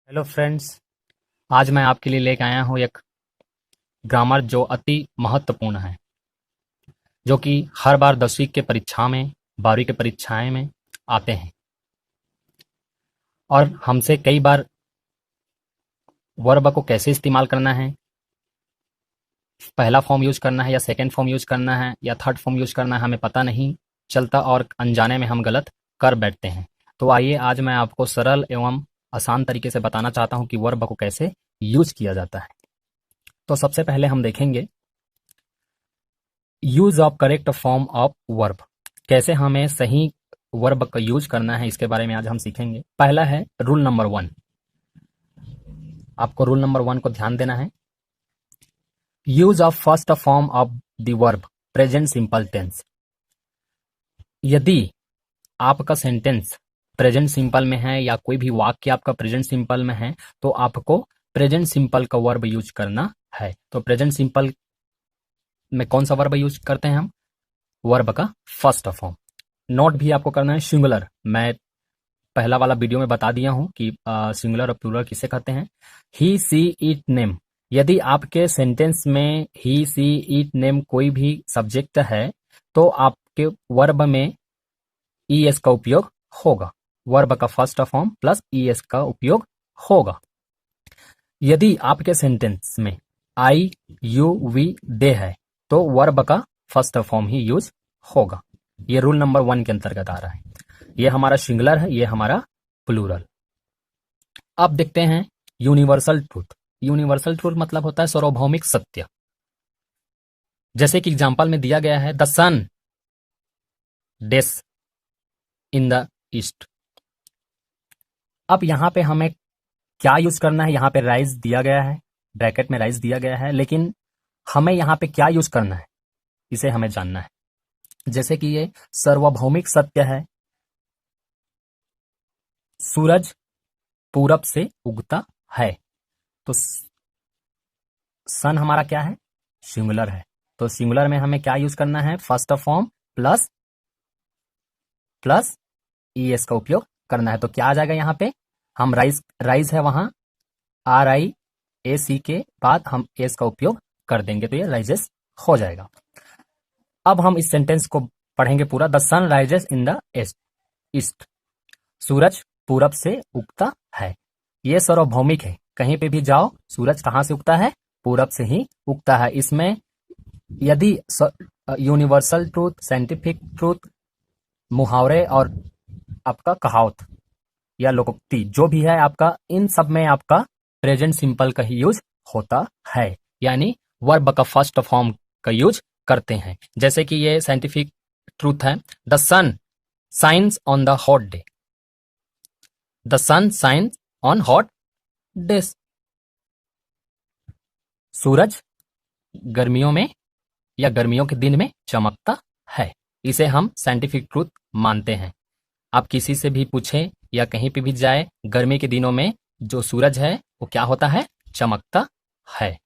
Hello friends. आज मैं आपके लिए लेकर आया हूँ एक ग्रामर जो अति महत्वपूर्ण है, जो कि हर बार 10वीं के परीक्षा में, 12वीं के परीक्षाएं में आते हैं और हमसे कई बार वर्ब को कैसे इस्तेमाल करना है, पहला फॉर्म यूज करना है या सेकंड फॉर्म यूज करना है या थर्ड फॉर्म यूज करना है, हमें पता नहीं चलता और अनजाने में हम गलत कर बैठते हैं। तो आइए आज मैं आपको सरल एवं आसान तरीके से बताना चाहता हूँ कि वर्ब को कैसे यूज किया जाता है। तो सबसे पहले हम देखेंगे use of correct form of verb, कैसे हमें सही वर्ब का यूज करना है, इसके बारे में आज हम सीखेंगे। पहला है रूल नंबर 1। आपको रूल नंबर 1 को ध्यान देना है। Use of first form of the verb present simple tense. यदि आपका सेंटेंस प्रेजेंट सिंपल में है या कोई भी वाक्य आपका प्रेजेंट सिंपल में है तो आपको प्रेजेंट सिंपल का वर्ब यूज करना है। तो प्रेजेंट सिंपल में कौन सा वर्ब यूज करते हैं हम? वर्ब का फर्स्ट फॉर्म। नोट भी आपको करना है सिंगुलर। मैं पहला वाला वीडियो में बता दिया हूं कि सिंगुलर और प्लूरल किसे कहते हैं। ही सी इट नेम। यदि आपके सेंटेंस में ही सी इट नेम कोई भी सब्जेक्ट है तो आपके वर्ब में ईएस का उपयोग होगा। वर्ब का फर्स्ट फॉर्म प्लस ईएस का उपयोग होगा। यदि आपके सेंटेंस में आई यू वी दे है तो वर्ब का फर्स्ट फॉर्म ही यूज होगा। ये रूल नंबर 1 के अंतर्गत आ रहा है। ये हमारा सिंगुलर है, ये हमारा प्लूरल। अब देखते हैं यूनिवर्सल ट्रूथ। यूनिवर्सल ट्रूथ मतलब होता है सार्वभौमिक सत्य। जैसे कि एग्जांपल में दिया गया है the sun does in the east. अब यहां पे हमें क्या यूज करना है? यहां पे राइज दिया गया है, ब्रैकेट में राइज दिया गया है, लेकिन हमें यहां पे क्या यूज करना है इसे हमें जानना है। जैसे कि ये सार्वभौमिक सत्य है, सूरज पूरब से उगता है। तो सन हमारा क्या है? सिंगुलर है। तो सिंगुलर में हमें क्या यूज करना है? First form plus plus ES का उपयोग करना है। तो क्या आ जाएगा यहाँ पे? हम राइज है वहां RIAC के बाद हम एस का उपयोग कर देंगे तो ये राइजेस हो जाएगा। अब हम इस सेंटेंस को पढ़ेंगे पूरा। The sun rises in the east. सूरज पूरब से उगता है। ये सार्वभौमिक है, कहीं पे भी जाओ सूरज कहां से उगता है? पूरब से ही उगता है। इसमें यदि यूनिवर्सल ट्रूथ, साइंटिफिक ट्रूथ, मुहावरे और आपका कहावत या लोकोक्ति जो भी है आपका, इन सब में आपका प्रेजेंट सिंपल का ही यूज होता है, यानी वर्ब का फर्स्ट फॉर्म का यूज करते हैं। जैसे कि ये साइंटिफिक ट्रूथ है, the sun shines on the hot day. The sun shines on hot days. सूरज गर्मियों में या गर्मियों के दिन में चमकता है। इसे हम साइंटिफिक ट्रूथ मानते हैं। आप किसी से भी पूछें या कहीं पे भी जाए, गर्मी के दिनों में जो सूरज है वो क्या होता है? चमकता है।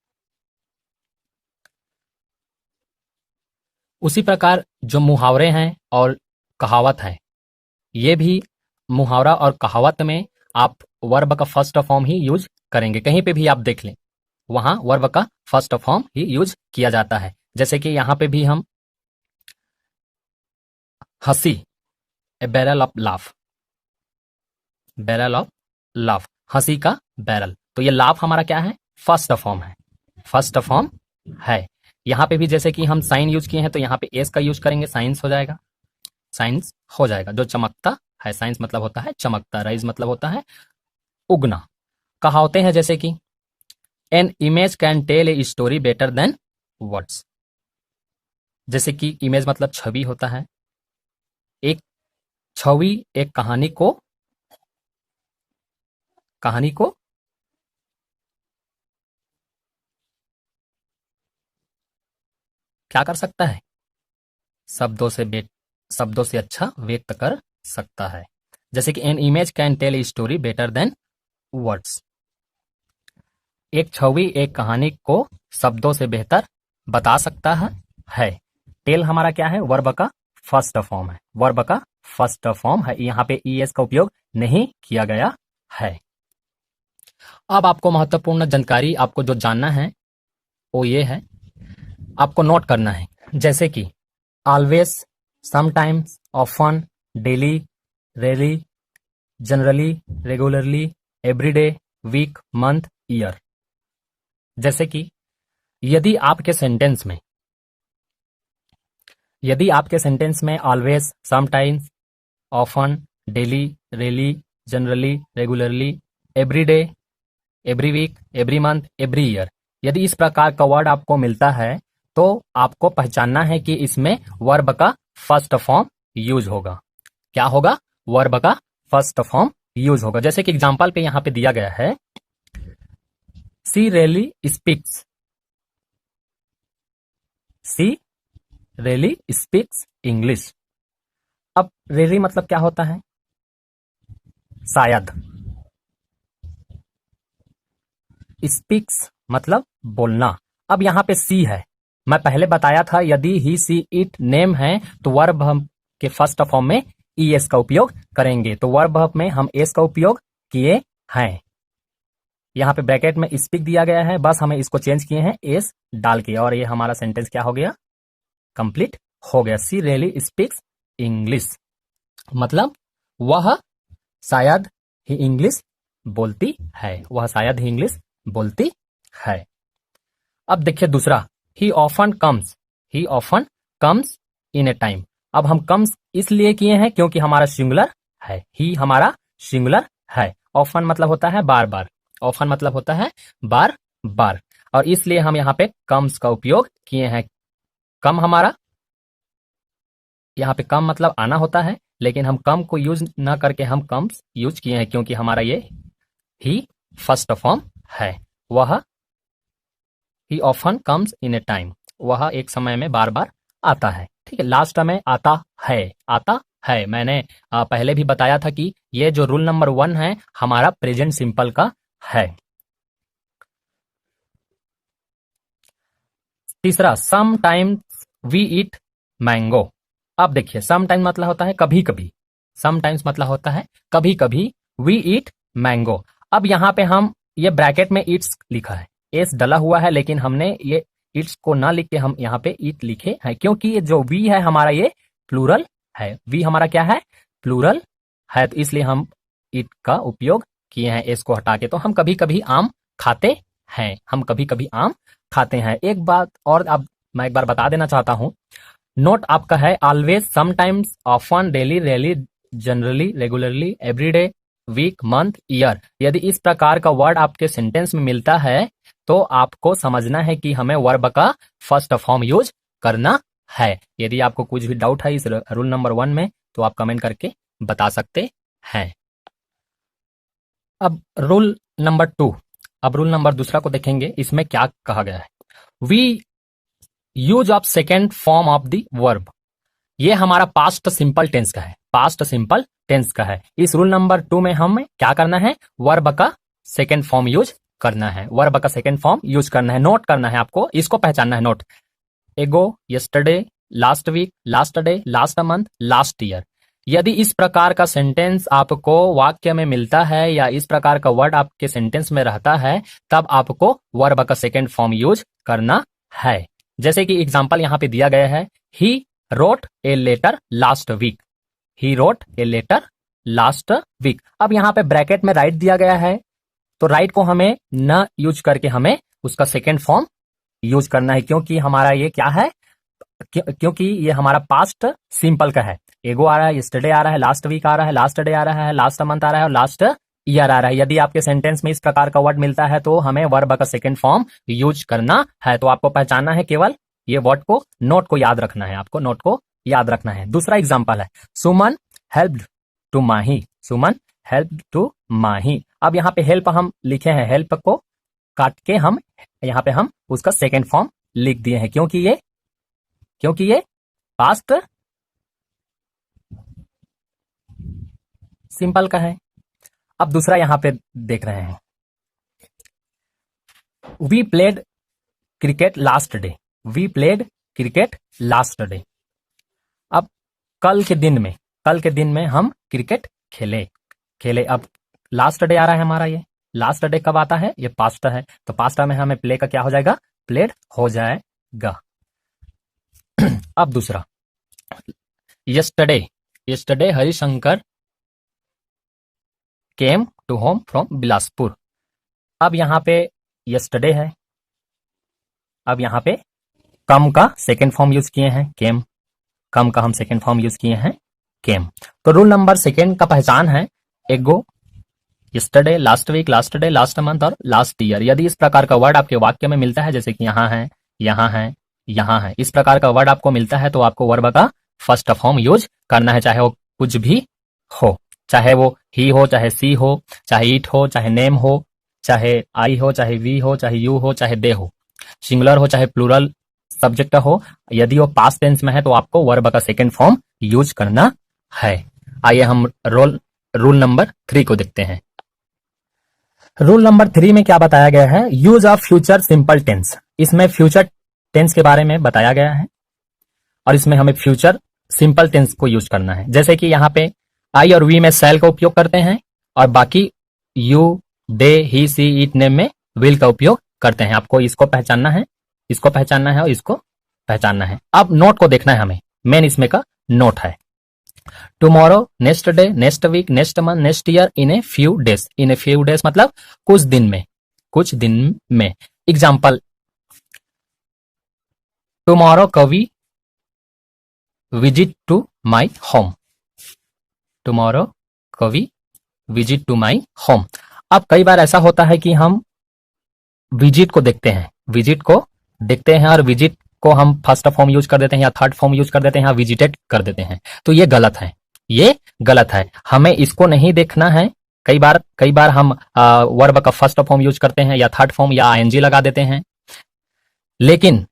उसी प्रकार जो मुहावरे हैं और कहावत है, ये भी मुहावरा और कहावत में आप वर्ब का फर्स्ट फॉर्म ही यूज करेंगे। कहीं पे भी आप देख लें वहां वर्ब का फर्स्ट फॉर्म ही यूज किया जाता है। जैसे कि यहां पे भी हम हंसी, a barrel of laugh. Barrel of laugh, हंसी का बैरल। तो ये लाफ हमारा क्या है? फर्स्ट फॉर्म है, फर्स्ट फॉर्म है। यहां पे भी जैसे कि हम साइन यूज किए हैं तो यहां पे एस का यूज करेंगे, साइंस हो जाएगा, साइंस हो जाएगा। जो चमकता है, साइंस मतलब होता है चमकता, राइज मतलब होता है उगना। कहावतें हैं जैसे कि an image can tell a story better than words. जैसे कि इमेज मतलब छवि होता है। एक छवि एक कहानी को क्या कर सकता है? शब्दों से अच्छा व्यक्त कर सकता है। जैसे कि an image can tell a story better than words. एक छवि एक कहानी को शब्दों से बेहतर बता सकता है। टेल हमारा क्या है? वर्ब का फर्स्ट फॉर्म है, वर्ब का फर्स्ट फॉर्म है। यहाँ पे ईएस का उपयोग नहीं किया गया है। अब आपको महत्वपूर्ण जानकारी आपको जो जानना है वो ये है, आपको नोट करना है, जैसे कि always, sometimes, often, daily, rarely, generally, regularly, everyday, week, month, year. जैसे कि यदि आपके सेंटेंस में always, sometimes, often, daily, rarely, generally, regularly, everyday, every week, every month, every year, यदि इस प्रकार का वर्ड आपको मिलता है तो आपको पहचानना है कि इसमें वर्ब का फर्स्ट फॉर्म यूज होगा। क्या होगा? वर्ब का फर्स्ट फॉर्म यूज होगा। जैसे कि एग्जांपल पे यहां पे दिया गया है, सी रेली स्पीक्स, सी रेली स्पीक्स इंग्लिश। अब रेली मतलब क्या होता है? शायद। स्पीक्स मतलब बोलना। अब यहां पे सी है, मैं पहले बताया था यदि ही, सी, इट नेम है तो वर्ब हम के फर्स्ट फॉर्म में ईएस का उपयोग करेंगे, तो वर्ब में हम एस का उपयोग किए हैं। यहाँ पे ब्रैकेट में स्पीक दिया गया है, बस हमें इसको चेंज किए हैं एस डाल के, और ये हमारा सेंटेंस क्या हो गया? कंप्लीट हो गया। सी रियली स्पीक्स इंग्लिश, मतलब वह शायद ही इंग्लिश बोलती है, वह शायद ही इंग्लिश बोलती है। अब देखिए दूसरा, ही often comes, he often comes in A time. अब हम कम्स इसलिए किए हैं क्योंकि हमारा सिंगुलर है, ही हमारा सिंगुलर है। ऑफन मतलब होता है बार बार, ऑफन मतलब होता है बार बार, और इसलिए हम यहाँ पे कम्स का उपयोग किए हैं। कम हमारा, यहाँ पे कम मतलब आना होता है, लेकिन हम कम को यूज ना करके हम कम्स यूज किए हैं क्योंकि हमारा ये ही फर्स्ट फॉर्म है। वह, ही often comes in A time, वह एक समय में बार बार आता है। ठीक है, लास्ट में आता है, आता है। मैंने पहले भी बताया था कि ये जो रूल नंबर 1 है हमारा प्रेजेंट सिंपल का है। तीसरा, sometimes we eat mango. अब देखिए, सम टाइम मतलब होता है कभी कभी, सम टाइम्स मतलब होता है कभी कभी, वी ईट मैंगो। अब यहाँ पे हम ये ब्रैकेट में ईट्स लिखा है, एस डला हुआ है, लेकिन हमने ये ईट्स को ना लिख के हम यहाँ पे ईट लिखे हैं क्योंकि ये जो वी है हमारा ये प्लूरल है। वी हमारा क्या है? प्लूरल है, तो इसलिए हम ईट का उपयोग किए हैं एस को हटा के। तो हम कभी कभी आम खाते हैं, हम कभी कभी आम खाते हैं। एक बात और अब मैं एक बार बता देना चाहता हूं, नोट आपका है always, sometimes, often, daily, rarely, generally, regularly, everyday, week, month, year. यदि इस प्रकार का वर्ड आपके सेंटेंस में मिलता है तो आपको समझना है कि हमें वर्ब का फर्स्ट फॉर्म यूज करना है। यदि आपको कुछ भी डाउट है इस रूल नंबर 1 में तो आप कमेंट करके बता सकते हैं। अब रूल नंबर 2, अब रूल नंबर दूसरा को देखेंगे, इसमें क्या कहा गया है। We use of second form of the verb, ये हमारा पास्ट सिंपल टेंस का है, पास्ट सिंपल टेंस का है। इस रूल नंबर 2 में हमें क्या करना है? वर्ब का सेकेंड फॉर्म यूज करना है, वर्ब का सेकेंड फॉर्म यूज करना है। नोट करना है आपको, इसको पहचानना है। Note, ago, yesterday, last week, last day, last month, last year. यदि इस प्रकार का सेंटेंस आपको वाक्य में मिलता है या इस प्रकार का वर्ड आपके सेंटेंस में रहता है, तब आपको वर्ब का सेकेंड फॉर्म यूज करना है। जैसे कि एग्जाम्पल यहाँ पे दिया गया है, he wrote a letter last week, he wrote a letter last week. अब यहाँ पे ब्रैकेट में राइट दिया गया है, तो राइट को हमें न यूज करके हमें उसका सेकेंड फॉर्म यूज करना है, क्योंकि हमारा ये क्या है? क्योंकि ये हमारा पास्ट सिंपल का है। एगो आ रहा है, यस्टरडे आ रहा है, लास्ट वीक आ रहा है, लास्ट डे आ रहा है, लास्ट मंथ आ रहा है और लास्ट ईयर आ रहा है। यदि आपके सेंटेंस में इस प्रकार का वर्ड मिलता है तो हमें वर्ब का सेकेंड फॉर्म यूज करना है। तो आपको पहचानना है, केवल ये वर्ड को, नोट को याद रखना है, आपको नोट को याद रखना है। दूसरा एग्जाम्पल है, Suman helped to Mahi, Suman help to Mahi. अब यहाँ पे हेल्प हम लिखे हैं, हेल्प को काट के हम यहाँ पे हम उसका सेकेंड फॉर्म लिख दिए हैं क्योंकि ये पास्ट सिंपल का है। अब दूसरा यहां पे देख रहे हैं, we played cricket last day, we played cricket last day. अब कल के दिन में हम क्रिकेट खेले। अब लास्ट डे आ रहा है हमारा ये, लास्ट डे कब आता है, ये पास्ट है, तो पास्ट में हमें प्ले का क्या हो जाएगा, प्लेड हो जाएगा। अब दूसरा, yesterday, yesterday Harishankar came to home from Bilaspur. अब यहाँ पे यस्टरडे है, अब यहाँ पे कम का सेकेंड फॉर्म यूज किए हैं केम, कम का हम सेकेंड फॉर्म यूज किए हैं केम। तो रूल नंबर सेकेंड का पहचान है ago, yesterday, last week, last day, last month और लास्ट ईयर। यदि इस प्रकार का वर्ड आपके वाक्य में मिलता है, जैसे कि यहाँ है, यहाँ है, यहाँ है, इस प्रकार का वर्ड आपको मिलता है, तो आपको वर्ब का फर्स्ट फॉर्म यूज करना है, चाहे वो कुछ भी हो, चाहे वो ही हो, चाहे सी हो, चाहे इट हो, चाहे नेम हो, चाहे आई हो, चाहे वी हो, चाहे यू हो, चाहे दे हो, सिंगुलर हो चाहे प्लूरल सब्जेक्ट हो। यदि वो पास्ट टेंस में है तो आपको वर्ब का सेकेंड फॉर्म यूज करना है। आइए हम रूल नंबर 3 को देखते हैं। रूल नंबर 3 में क्या बताया गया है, use of future simple tense. इसमें फ्यूचर टेंस के बारे में बताया गया है और इसमें हमें फ्यूचर सिंपल टेंस को यूज करना है। जैसे कि यहाँ पे आई और वी में शैल का उपयोग करते हैं और बाकी you, they, he, she, it, name में विल का उपयोग करते हैं। आपको इसको पहचानना है, इसको पहचानना है और इसको पहचानना है। अब नोट को देखना है हमें, मेन इसमें का नोट है tomorrow, next day, next week, next month, next year, in a few days. In a few days मतलब कुछ दिन में, कुछ दिन में। Example, tomorrow Kavi visit to my home, tomorrow Kavi visit to my home. अब कई बार ऐसा होता है कि हम विजिट को देखते हैं, विजिट को देखते हैं और विजिट को हम फर्स्ट फॉर्म यूज कर देते हैं या थर्ड फॉर्म यूज कर देते हैं या विजिटेड कर देते हैं, तो ये गलत है, ये गलत है। हमें इसको नहीं देखना है। कई बार हम वर्ब का फर्स्ट फॉर्म यूज करते हैं या थर्ड फॉर्म या आईएनजी लगा देते हैं, लेकिन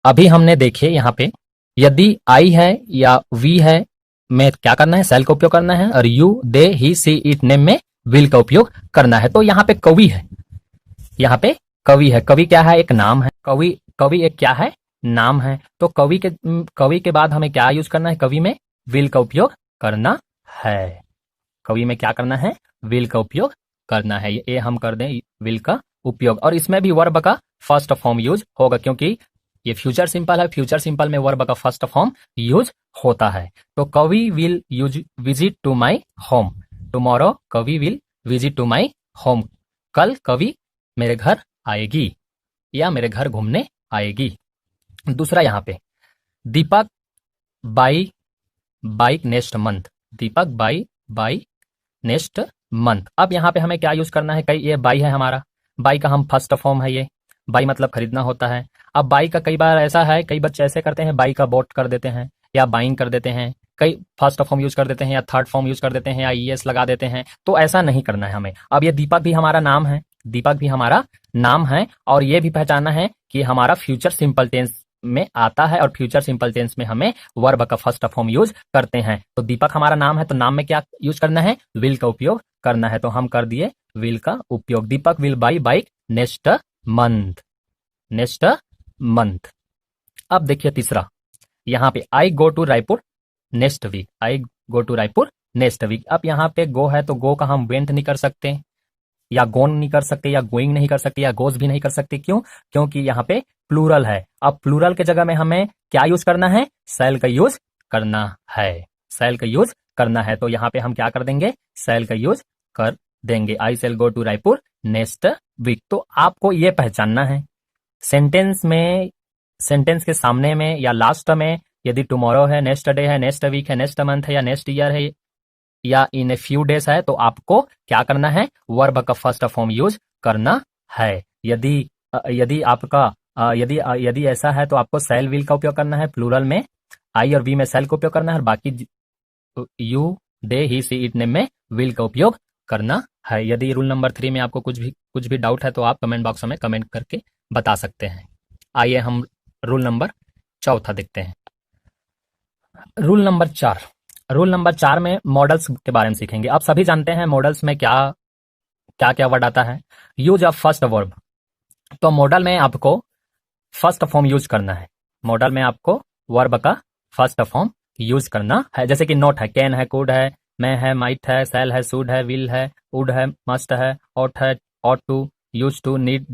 अभी हमने देखे यहाँ पे यदि आई है या वी है में क्या करना है, सेल का उपयोग करना है और you, they, he, she, it, name में विल का उपयोग करना है। तो यहाँ पे कवि है, यहाँ पे कवि है। कवि क्या है, एक नाम है। कवि एक क्या है, नाम है। तो कवि के बाद हमें क्या यूज करना है, कवि में विल का उपयोग करना है। कवि में क्या करना है, विल का उपयोग करना है। ये हम कर दें विल का उपयोग, और इसमें भी वर्ब का फर्स्ट फॉर्म यूज होगा क्योंकि ये फ्यूचर सिंपल है। फ्यूचर सिंपल में वर्ब का फर्स्ट फॉर्म यूज होता है। तो Kavi will use visit to my home, tomorrow Kavi will visit to my home. कल कवि मेरे घर आएगी या मेरे घर घूमने आएगी। दूसरा यहाँ पे Deepak buy next month, Deepak buy next month. अब यहाँ पे हमें क्या यूज करना है, कई ये बाई है हमारा, बाई का हम फर्स्ट फॉर्म है, ये बाई मतलब खरीदना होता है। अब बाई का कई बार ऐसा है, कई बच्चे ऐसे करते हैं बाई का बॉट कर देते हैं या बाइंग कर देते हैं, कई फर्स्ट फॉर्म यूज कर देते हैं या थर्ड फॉर्म यूज कर देते हैं या ईएस लगा देते हैं। तो ऐसा नहीं करना है हमें। अब ये दीपक भी हमारा नाम है, दीपक भी हमारा नाम है और ये भी पहचानना है कि हमारा फ्यूचर सिंपल टेंस में आता है और फ्यूचर सिंपल टेंस में हमें वर्ब का फर्स्ट फॉर्म यूज करते हैं। तो दीपक हमारा नाम है, तो नाम में क्या यूज करना है, विल का उपयोग करना है। तो हम कर दिए विल का उपयोग। Deepak will buy bike next month, next month. अब देखिए तीसरा, यहाँ पे I go to Raipur next week, I go to Raipur next week. अब यहाँ पे गो है तो गो का हम वेंट नहीं कर सकते या गोन नहीं कर सकते या गोइंग नहीं कर सकते या गोज भी नहीं कर सकते। क्यों, क्योंकि यहाँ पे प्लूरल है। अब प्लूरल के जगह में हमें क्या यूज करना है, सेल का यूज करना है, सेल का यूज करना है। तो यहाँ पे हम क्या कर देंगे, सेल का यूज कर देंगे। I shall go to Raipur next week. तो आपको ये पहचानना है सेंटेंस में, सेंटेंस के सामने में या लास्ट में यदि टुमारो है, नेक्स्ट डे है, नेक्स्ट वीक है, नेक्स्ट मंथ है या नेक्स्ट ईयर है या इन ए फ्यू डेज है, तो आपको क्या करना है, वर्ब का फर्स्ट फॉर्म यूज करना है। यदि आपका यदि ऐसा है तो आपको सेल विल का उपयोग करना है। प्लूरल में आई और वी में सेल का उपयोग करना है और बाकी you, they, he, she, it, name में विल का उपयोग करना है। यदि रूल नंबर 3 में आपको कुछ भी डाउट है तो आप कमेंट बॉक्स में कमेंट करके बता सकते हैं। आइए हम रूल नंबर 4 देखते हैं। रूल नंबर 4, रूल नंबर 4 में मॉडल्स के बारे में सीखेंगे। आप सभी जानते हैं मॉडल्स में क्या क्या वर्ड आता है, यूज ऑफ फर्स्ट वर्ब। तो मॉडल में आपको फर्स्ट फॉर्म यूज करना है। मॉडल में आपको वर्ब का फर्स्ट फॉर्म यूज करना है। जैसे कि नोट है, कैन है, कुड है, मैं है, माइट है, सेल है, शुड है, विल है, वुड है, मस्ट है, ऑट है, ought to, used to, need,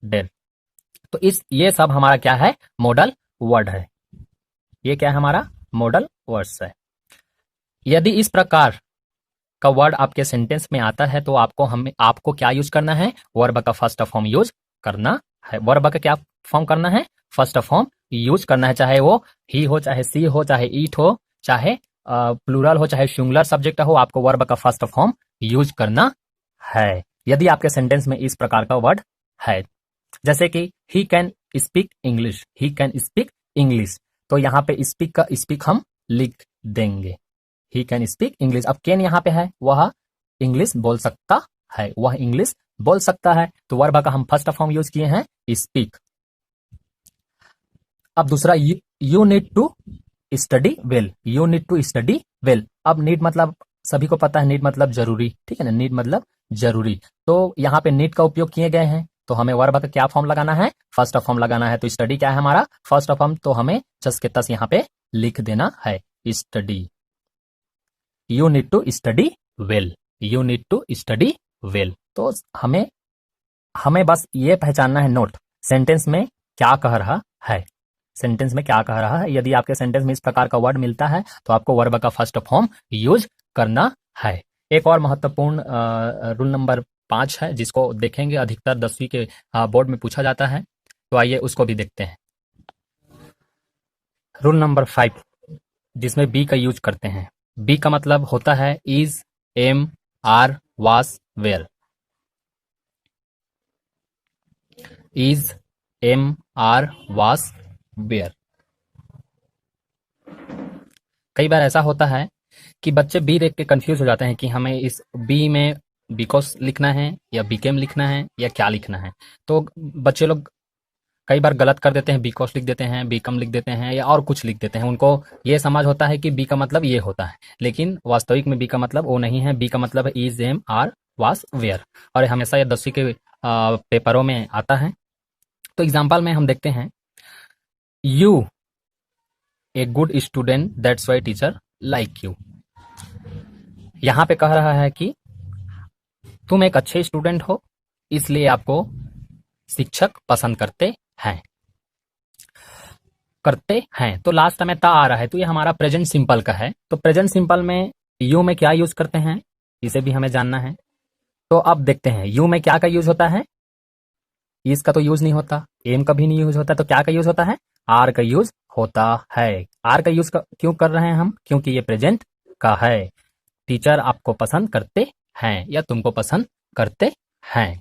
did। तो ये सब हमारा क्या है, मॉडल वर्ड है। ये क्या है, हमारा मॉडल वर्ड्स है। यदि इस प्रकार का वर्ड आपके सेंटेंस में आता है तो आपको क्या यूज करना है, वर्ब का फर्स्ट फॉर्म यूज करना है। वर्ब का क्या फॉर्म करना है, फर्स्ट फॉर्म यूज करना है। चाहे वो ही हो, चाहे सी हो, चाहे ईट हो, चाहे प्लूरल हो, चाहे सिंगुलर सब्जेक्ट हो, आपको वर्ब का फर्स्ट फॉर्म यूज करना है यदि आपके सेंटेंस में इस प्रकार का वर्ड है। जैसे कि he can speak English, he can speak English, तो यहाँ पे स्पीक का स्पीक हम लिख देंगे, ही कैन स्पीक इंग्लिश। अब कैन यहाँ पे है, वह इंग्लिश बोल सकता है, वह इंग्लिश बोल सकता है, तो वर्ब का हम फर्स्ट फॉर्म यूज किए हैं स्पीक। अब दूसरा, you need to study well, you need to study well. अब नीड मतलब सभी को पता है, नीड मतलब जरूरी, ठीक है ना, नीड मतलब जरूरी। तो यहाँ पे नीड का उपयोग किए गए हैं, तो हमें वर्ब का क्या फॉर्म लगाना है, फर्स्ट फॉर्म लगाना है। तो स्टडी क्या है हमारा, फर्स्ट फॉर्म, तो हमें चस के तस यहाँ पे लिख देना है study. You need to study well, you need to study well. तो हमें बस ये पहचानना है, नोट सेंटेंस में क्या कह रहा है, सेंटेंस में क्या कह रहा है। यदि आपके सेंटेंस में इस प्रकार का वर्ड मिलता है तो आपको वर्ब का फर्स्ट फॉर्म यूज करना है। एक और महत्वपूर्ण रूल नंबर 5 है, जिसको देखेंगे, अधिकतर 10वीं के बोर्ड में पूछा जाता है, तो आइए उसको भी देखते हैं। रूल नंबर 5, जिसमें बी का यूज करते हैं। बी का मतलब होता है इज, एम, आर, वास, वेयर। इज, एम, आर, वास, वेयर। कई बार ऐसा होता है कि बच्चे बी देख के कंफ्यूज हो जाते हैं कि हमें इस बी में बिकॉज लिखना है या बिकेम लिखना है या क्या लिखना है। तो बच्चे लोग कई बार गलत कर देते हैं, बिकॉज लिख देते हैं, बिकम लिख देते हैं या और कुछ लिख देते हैं। उनको ये समझ होता है कि बी का मतलब ये होता है, लेकिन वास्तविक में बी का मतलब वो नहीं है। बी का मतलब है इज, एम, आर, वास, वेयर, और हमेशा ये 10वीं के पेपरों में आता है। तो एग्जाम्पल में हम देखते हैं, U A good student that's why teacher like you. यहां पे कह रहा है कि तुम एक अच्छे स्टूडेंट हो, इसलिए आपको शिक्षक पसंद करते हैं। तो लास्ट में ता आ रहा है, तो ये हमारा प्रेजेंट सिंपल का है। तो प्रेजेंट सिंपल में यू में क्या यूज करते हैं, इसे भी हमें जानना है। तो अब देखते हैं, यू में क्या का यूज होता है, इसका तो यूज नहीं होता, एम का भी नहीं यूज होता, तो क्या का यूज होता है, आर का यूज होता है। आर का यूज क्यों कर रहे हैं हम, क्योंकि ये प्रेजेंट का है। टीचर आपको पसंद करते हैं या तुमको पसंद करते हैं।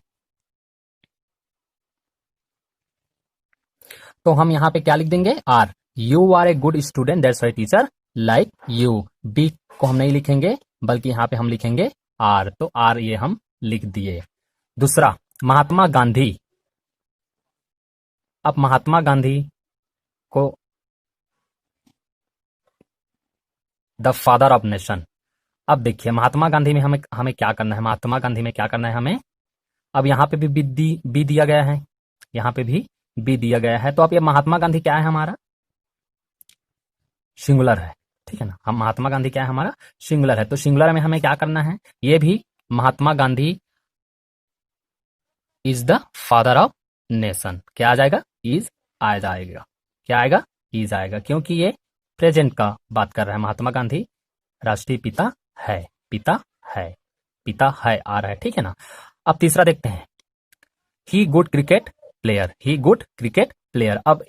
तो हम यहाँ पे क्या लिख देंगे, are. You are a good student that's why teacher like you. Be को हम नहीं लिखेंगे, बल्कि यहाँ पे हम लिखेंगे आर। तो आर ये हम लिख दिए। दूसरा, महात्मा गांधी। अब महात्मा गांधी को द फादर ऑफ नेशन। अब देखिए, महात्मा गांधी में हमें क्या करना है, महात्मा गांधी में क्या करना है हमें। अब यहाँ पे भी बी दिया गया है, यहाँ पे भी बी दिया गया है। तो अब ये महात्मा गांधी क्या है हमारा, सिंगुलर है, ठीक है ना। हम महात्मा गांधी क्या है हमारा, सिंगुलर है। तो सिंगुलर में हमें क्या करना है, ये भी Mahatma Gandhi is the father of nation. क्या आ जाएगा, इज आ जाएगा। क्या आएगा, इज आएगा, क्योंकि ये प्रेजेंट का बात कर रहा है। महात्मा गांधी राष्ट्रीय पिता है, पिता है, पिता है आ रहा है, ठीक है ना। अब तीसरा देखते हैं, ही गुड क्रिकेट प्लेयर, ही गुड क्रिकेट प्लेयर। अब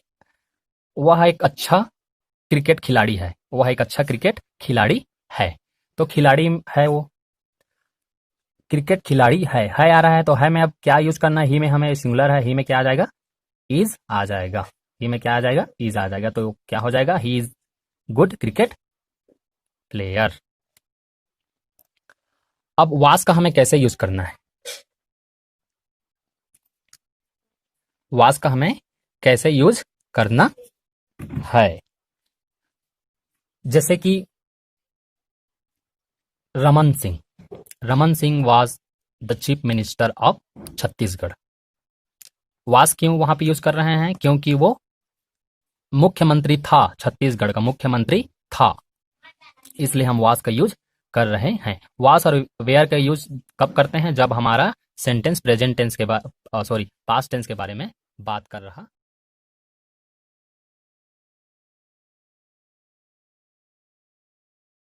वह एक अच्छा क्रिकेट खिलाड़ी है, वह एक अच्छा क्रिकेट खिलाड़ी है। तो खिलाड़ी है, वो क्रिकेट खिलाड़ी है आ रहा है। तो है में अब क्या यूज करना है, ही में हमें सिंगुलर है, ही में क्या आ जाएगा, इज आ जाएगा। ही में क्या आ जाएगा, इज आ जाएगा। तो क्या हो जाएगा, he is good cricket player. अब वास का हमें कैसे यूज करना है, वास का हमें कैसे यूज करना है। जैसे कि Raman Singh was the chief minister of Chhattisgarh. वास क्यों वहां पे यूज कर रहे हैं, क्योंकि वो मुख्यमंत्री था, छत्तीसगढ़ का मुख्यमंत्री था, इसलिए हम वास का यूज कर रहे हैं। वास और वेयर का यूज कब करते हैं, जब हमारा सेंटेंस प्रेजेंट टेंस के बारे सॉरी पास्ट टेंस के बारे में बात कर रहा